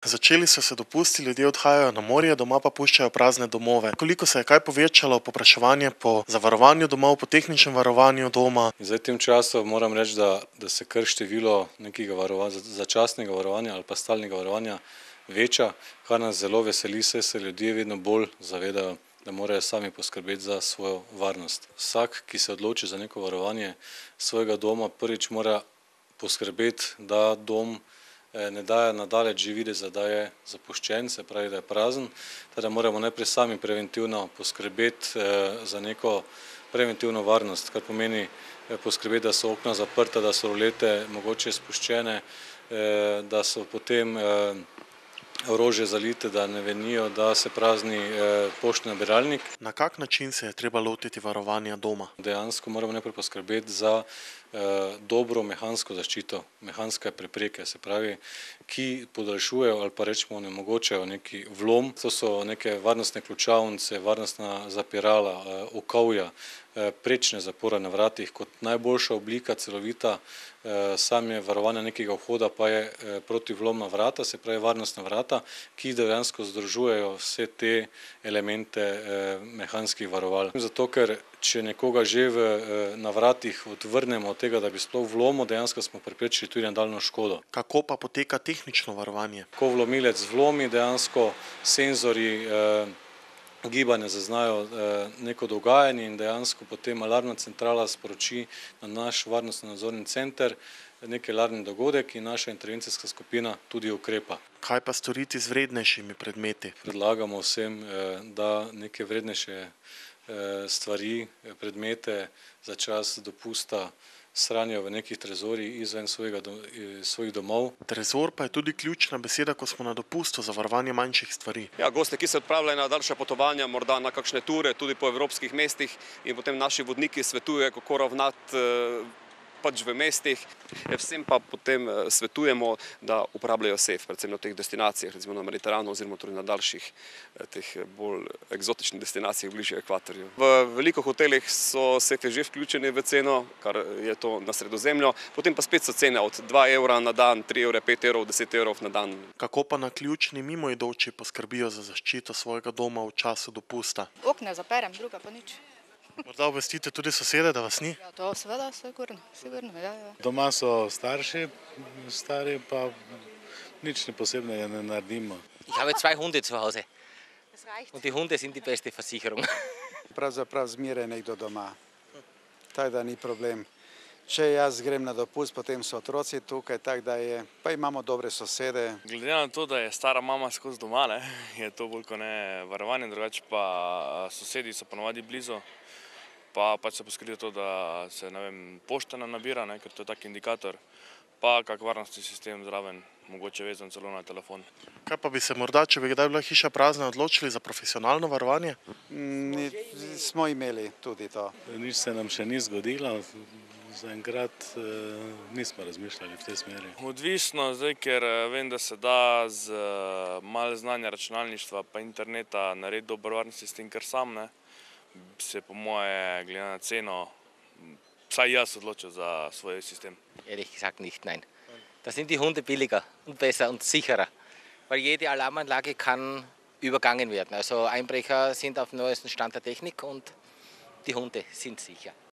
Začeli so se dopusti, ljudje odhajajo na morje, doma pa puščajo prazne domove. Koliko se je kaj povečalo povpraševanje po zavarovanju domov, po tehničnem varovanju doma? Zdaj v tem času moram reči, da se kar število nekega začasnega varovanja ali pa stalnega varovanja veča, kar nas zelo veseli, saj se ljudje vedno bolj zavedajo, da morajo sami poskrbeti za svojo varnost. Vsak, ki se odloči za neko varovanje svojega doma, prvič mora poskrbeti, da dom ne daje nadaleč že videza, da je zapuščen, se pravi, da je prazen, teda moramo najprej sami preventivno poskrbeti za neko preventivno varnost, kar pomeni poskrbeti, da so okna zaprta, da so rolete mogoče spuščene, da so potem orožje zalite, da ne venijo, da se prazni poštni nabiralnik. Na kak način se je treba lotiti varovanja doma? Dejansko moramo najprej poskrbeti za dobro mehansko zaščito, mehanske prepreke, se pravi, ki podaljšujejo ali pa rečemo onemogočajo neki vlom. To so neke varnostne ključavnice, varnostna zapirala, okovja, prečne zapore na vratih. Kot najboljša oblika celovita same varovanja nekega vhoda pa je protivlomna vrata, se pravi varnostna vrata, ki dejansko združujejo vse te elemente mehanskih varoval. Zato, ker če nekoga že na vratih odvrnemo od tega, da bi sploh vlomil, dejansko smo preprečili tudi nadaljnjo škodo. Kako pa poteka tehnično varovanje? Ko vlomilec vlomi, dejansko senzorji gibanja zaznajo neko dogajanje in dejansko potem alarmna centrala sporoči na naš varnostno nadzorni center neki alarmni dogodek in naša intervencijska skupina tudi ukrepa. Kaj pa storiti z vrednejšimi predmeti? Predlagamo vsem, da neke vrednejše stvari, predmete za čas dopusta shranijo v nekih trezorjih izven svojih domov. Trezor pa je tudi ključna beseda, ko smo na dopustu za varovanje manjših stvari. Ja, goste, ki se odpravljajo na daljša potovanja, morda na kakšne ture, tudi po evropskih mestih in potem naši vodniki svetujejo, kako ravnati pač v mestih. Vsem pa potem svetujemo, da uporabljajo sef, predvsem na teh destinacijah, recimo na Mediteranu oziroma tudi na daljših, teh bolj eksotičnih destinacijah bližje ekvatorju. V veliko hotelih so sefi že vključeni v ceno, kar je to na Sredozemlju, potem pa spet so cene od 2 evra na dan, 3 evre, 5 evrov, 10 evrov na dan. Kako pa naključni mimoidoči poskrbijo za zaščito svojega doma v času dopusta? Okna zaperem, druga pa nič. Morda obvestite tudi sosede, da vas ni? Ja, to seveda, sigurno, ja. Doma so starši, stari pa nič posebnega ne naredimo. Ich habe 2 Hunde zu Hause. Und die Hunde sind die beste Versicherung. Pravzaprav zmeraj nekdo doma, tako da ni problem. Če jaz grem na dopust, potem so otroci tukaj, tako da je, pa imamo dobre sosede. Glede na to, da je stara mama skozi doma, je to bolj kot ne varovanje, drugače pa sosedi so ponovadi blizu, pa pač se poskrbi to, da se, ne vem, pošta nabira, ker to je tak indikator, pa kak varnostni sistem zraven, mogoče vezan celo na telefon. Kaj pa bi se morda, če bi kdaj bila hiša prazna, odločili za profesionalno varovanje? Smo imeli tudi to. Nič se nam še ni zgodilo, zaenkrat nismo razmišljali v tej smeri. Odvisno, zdaj, ker vem, da se da z malo znanja računalništva pa interneta narediti dober varnostni sistem, ker sam se po moje, glede na ceno, vsaj jaz odločil za svoj System. Ehrlich gesagt nicht, nein. Da sind die Hunde billiger und besser und sicherer, weil jede Alarmanlage kann übergangen werden. Also Einbrecher sind auf dem neuesten Stand der Technik und die Hunde sind sicher.